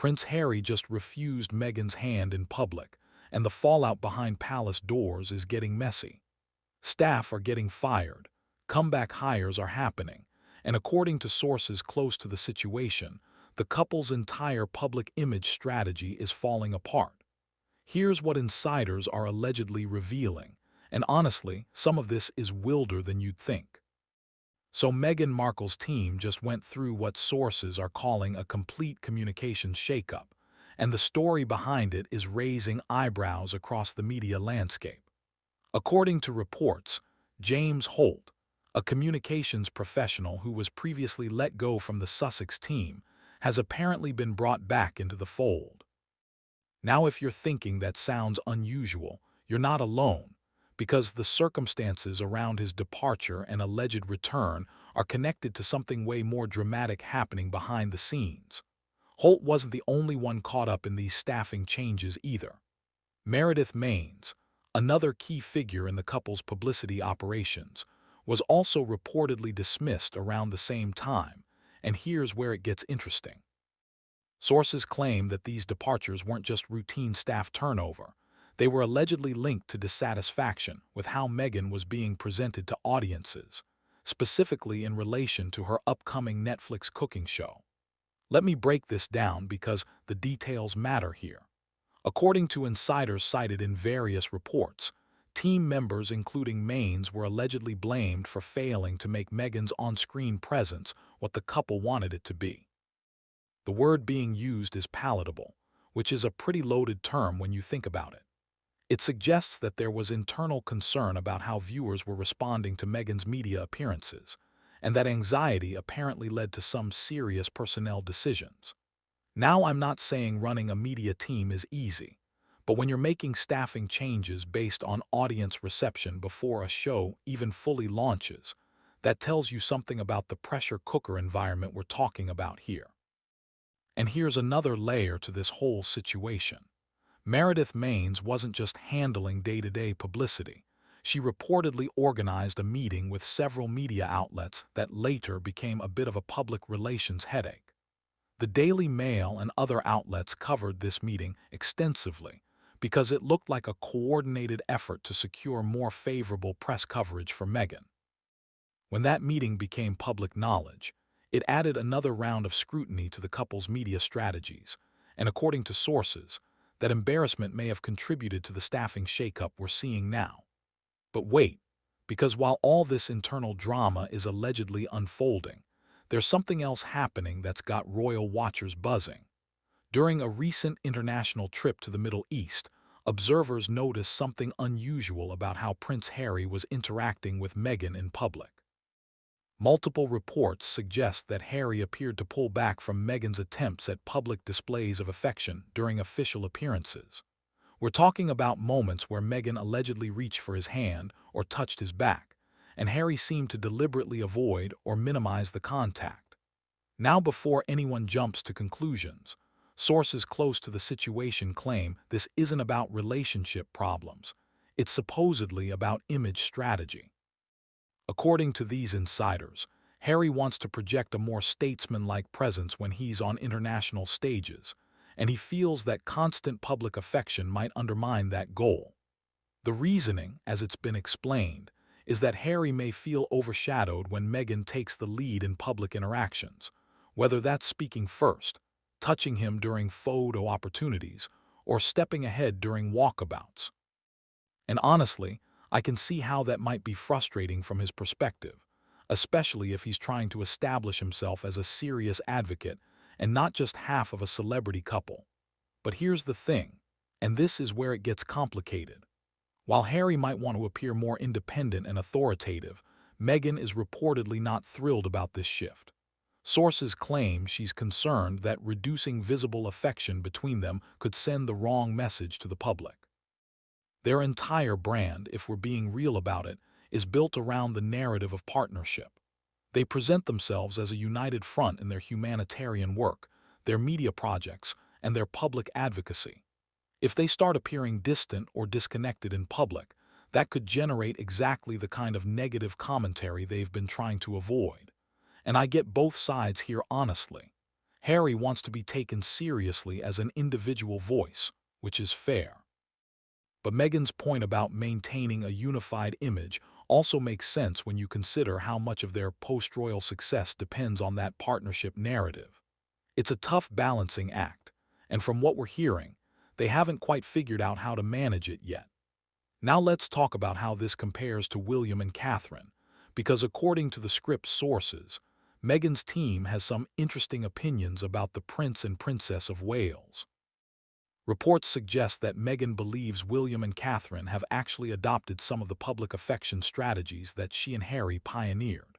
Prince Harry just refused Meghan's hand in public, and the fallout behind palace doors is getting messy. Staff are getting fired, comeback hires are happening, and according to sources close to the situation, the couple's entire public image strategy is falling apart. Here's what insiders are allegedly revealing, and honestly, some of this is wilder than you'd think. So Meghan Markle's team just went through what sources are calling a complete communications shakeup, and the story behind it is raising eyebrows across the media landscape. According to reports, James Holt, a communications professional who was previously let go from the Sussex team, has apparently been brought back into the fold. Now, if you're thinking that sounds unusual, you're not alone, because the circumstances around his departure and alleged return are connected to something way more dramatic happening behind the scenes. Holt wasn't the only one caught up in these staffing changes either. Meredith Maines, another key figure in the couple's publicity operations, was also reportedly dismissed around the same time, and here's where it gets interesting. Sources claim that these departures weren't just routine staff turnover. They were allegedly linked to dissatisfaction with how Meghan was being presented to audiences, specifically in relation to her upcoming Netflix cooking show. Let me break this down because the details matter here. According to insiders cited in various reports, team members including Maines were allegedly blamed for failing to make Meghan's on-screen presence what the couple wanted it to be. The word being used is palatable, which is a pretty loaded term when you think about it. It suggests that there was internal concern about how viewers were responding to Meghan's media appearances, and that anxiety apparently led to some serious personnel decisions. Now, I'm not saying running a media team is easy, but when you're making staffing changes based on audience reception before a show even fully launches, that tells you something about the pressure cooker environment we're talking about here. And here's another layer to this whole situation. Meredith Maines wasn't just handling day-to-day publicity. She reportedly organized a meeting with several media outlets that later became a bit of a public relations headache. The Daily Mail and other outlets covered this meeting extensively because it looked like a coordinated effort to secure more favorable press coverage for Meghan. When that meeting became public knowledge, it added another round of scrutiny to the couple's media strategies, and according to sources, that embarrassment may have contributed to the staffing shakeup we're seeing now. But wait, because while all this internal drama is allegedly unfolding, there's something else happening that's got royal watchers buzzing. During a recent international trip to the Middle East, observers noticed something unusual about how Prince Harry was interacting with Meghan in public. Multiple reports suggest that Harry appeared to pull back from Meghan's attempts at public displays of affection during official appearances. We're talking about moments where Meghan allegedly reached for his hand or touched his back, and Harry seemed to deliberately avoid or minimize the contact. Now, before anyone jumps to conclusions, sources close to the situation claim this isn't about relationship problems. It's supposedly about image strategy. According to these insiders, Harry wants to project a more statesman-like presence when he's on international stages, and he feels that constant public affection might undermine that goal. The reasoning, as it's been explained, is that Harry may feel overshadowed when Meghan takes the lead in public interactions, whether that's speaking first, touching him during photo opportunities, or stepping ahead during walkabouts. And honestly, I can see how that might be frustrating from his perspective, especially if he's trying to establish himself as a serious advocate and not just half of a celebrity couple. But here's the thing, and this is where it gets complicated. While Harry might want to appear more independent and authoritative, Meghan is reportedly not thrilled about this shift. Sources claim she's concerned that reducing visible affection between them could send the wrong message to the public. Their entire brand, if we're being real about it, is built around the narrative of partnership. They present themselves as a united front in their humanitarian work, their media projects, and their public advocacy. If they start appearing distant or disconnected in public, that could generate exactly the kind of negative commentary they've been trying to avoid. And I get both sides here honestly. Harry wants to be taken seriously as an individual voice, which is fair. But Meghan's point about maintaining a unified image also makes sense when you consider how much of their post-royal success depends on that partnership narrative. It's a tough balancing act, and from what we're hearing, they haven't quite figured out how to manage it yet. Now let's talk about how this compares to William and Catherine, because according to the script's sources, Meghan's team has some interesting opinions about the Prince and Princess of Wales. Reports suggest that Meghan believes William and Catherine have actually adopted some of the public affection strategies that she and Harry pioneered.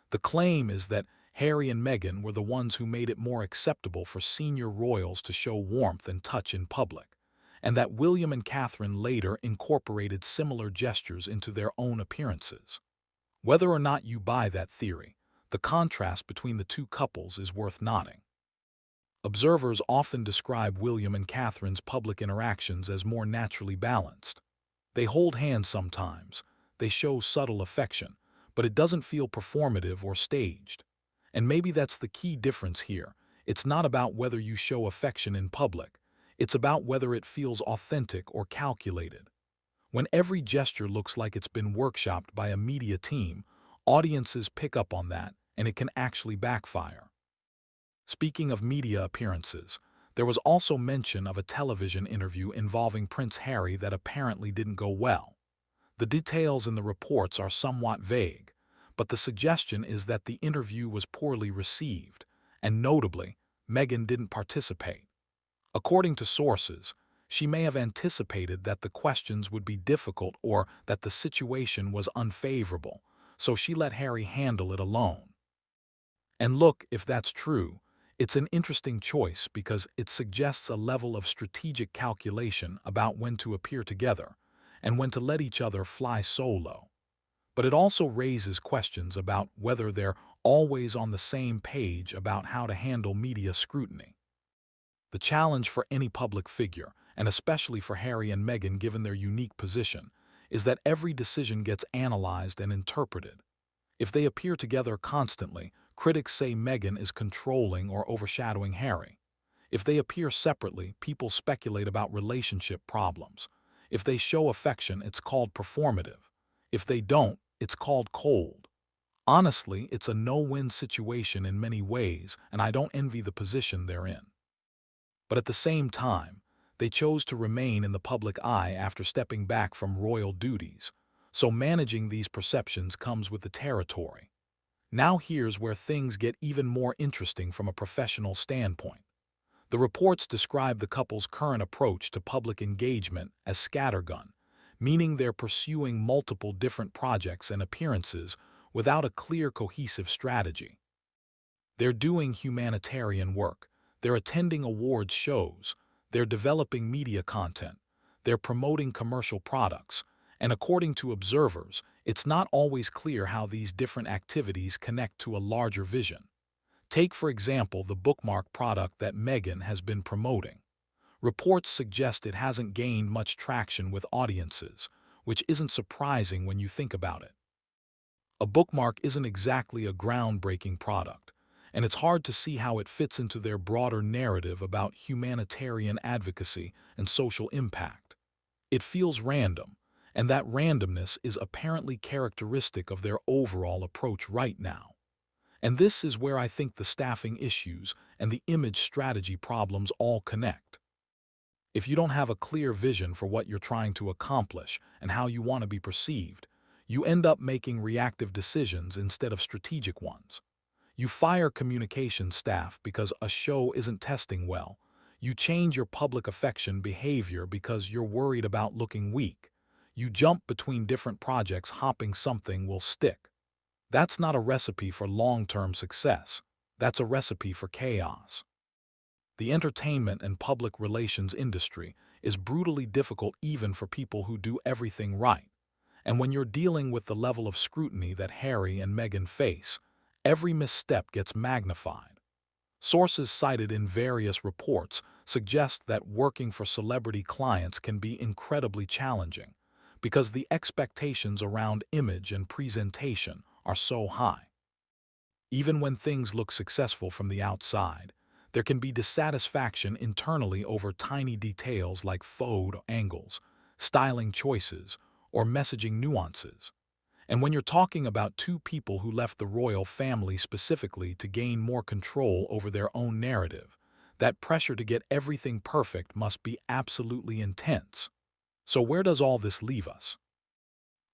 The claim is that Harry and Meghan were the ones who made it more acceptable for senior royals to show warmth and touch in public, and that William and Catherine later incorporated similar gestures into their own appearances. Whether or not you buy that theory, the contrast between the two couples is worth noting. Observers often describe William and Catherine's public interactions as more naturally balanced. They hold hands sometimes, they show subtle affection, but it doesn't feel performative or staged. And maybe that's the key difference here. It's not about whether you show affection in public, it's about whether it feels authentic or calculated. When every gesture looks like it's been workshopped by a media team, audiences pick up on that, and it can actually backfire. Speaking of media appearances, there was also mention of a television interview involving Prince Harry that apparently didn't go well. The details in the reports are somewhat vague, but the suggestion is that the interview was poorly received, and notably, Meghan didn't participate. According to sources, she may have anticipated that the questions would be difficult or that the situation was unfavorable, so she let Harry handle it alone. And look, if that's true, it's an interesting choice because it suggests a level of strategic calculation about when to appear together and when to let each other fly solo. But it also raises questions about whether they're always on the same page about how to handle media scrutiny. The challenge for any public figure, and especially for Harry and Meghan given their unique position, is that every decision gets analyzed and interpreted. If they appear together constantly, critics say Meghan is controlling or overshadowing Harry. If they appear separately, people speculate about relationship problems. If they show affection, it's called performative. If they don't, it's called cold. Honestly, it's a no-win situation in many ways, and I don't envy the position they're in. But at the same time, they chose to remain in the public eye after stepping back from royal duties, so managing these perceptions comes with the territory. Now here's where things get even more interesting from a professional standpoint. The reports describe the couple's current approach to public engagement as scattergun, meaning they're pursuing multiple different projects and appearances without a clear, cohesive strategy. They're doing humanitarian work, they're attending awards shows, they're developing media content, they're promoting commercial products, and according to observers, it's not always clear how these different activities connect to a larger vision. Take, for example, the bookmark product that Meghan has been promoting. Reports suggest it hasn't gained much traction with audiences, which isn't surprising when you think about it. A bookmark isn't exactly a groundbreaking product, and it's hard to see how it fits into their broader narrative about humanitarian advocacy and social impact. It feels random, and that randomness is apparently characteristic of their overall approach right now. And this is where I think the staffing issues and the image strategy problems all connect. If you don't have a clear vision for what you're trying to accomplish and how you want to be perceived, you end up making reactive decisions instead of strategic ones. You fire communication staff because a show isn't testing well. You change your public affection behavior because you're worried about looking weak. You jump between different projects hoping something will stick. That's not a recipe for long-term success. That's a recipe for chaos. The entertainment and public relations industry is brutally difficult even for people who do everything right. And when you're dealing with the level of scrutiny that Harry and Meghan face, every misstep gets magnified. Sources cited in various reports suggest that working for celebrity clients can be incredibly challenging because the expectations around image and presentation are so high. Even when things look successful from the outside, There can be dissatisfaction internally over tiny details like photo angles, styling choices, or messaging nuances. And when you're talking about two people who left the royal family specifically to gain more control over their own narrative, that pressure to get everything perfect must be absolutely intense. So where does all this leave us?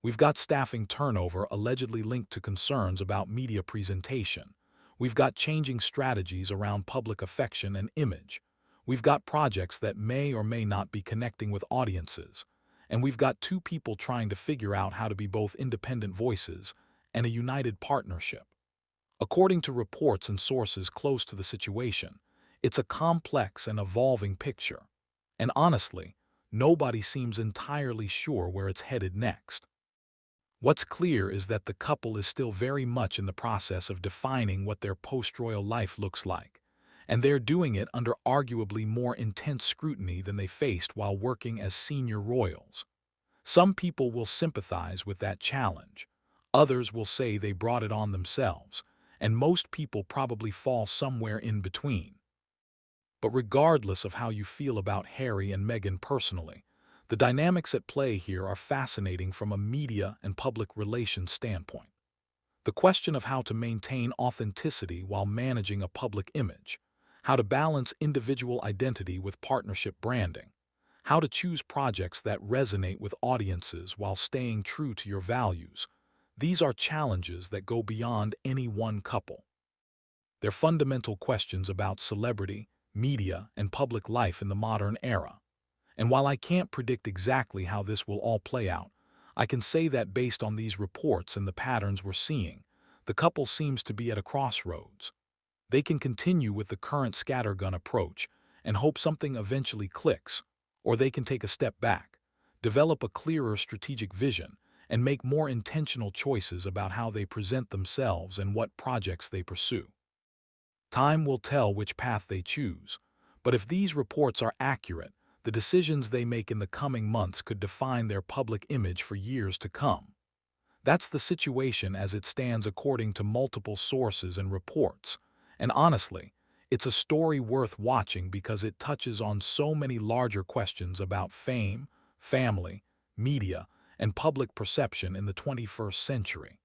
We've got staffing turnover allegedly linked to concerns about media presentation. We've got changing strategies around public affection and image. We've got projects that may or may not be connecting with audiences. And we've got two people trying to figure out how to be both independent voices and a united partnership. According to reports and sources close to the situation, it's a complex and evolving picture. And honestly, nobody seems entirely sure where it's headed next. What's clear is that the couple is still very much in the process of defining what their post-royal life looks like, and they're doing it under arguably more intense scrutiny than they faced while working as senior royals. Some people will sympathize with that challenge, others will say they brought it on themselves, and most people probably fall somewhere in between. But regardless of how you feel about Harry and Meghan personally, the dynamics at play here are fascinating from a media and public relations standpoint. The question of how to maintain authenticity while managing a public image, how to balance individual identity with partnership branding, how to choose projects that resonate with audiences while staying true to your values. These are challenges that go beyond any one couple. They're fundamental questions about celebrity, media, and public life in the modern era. And while I can't predict exactly how this will all play out, I can say that based on these reports and the patterns we're seeing, the couple seems to be at a crossroads. They can continue with the current scattergun approach and hope something eventually clicks, or they can take a step back, develop a clearer strategic vision, and make more intentional choices about how they present themselves and what projects they pursue. Time will tell which path they choose, but if these reports are accurate, the decisions they make in the coming months could define their public image for years to come. That's the situation as it stands according to multiple sources and reports. And honestly, it's a story worth watching because it touches on so many larger questions about fame, family, media, and public perception in the 21st century.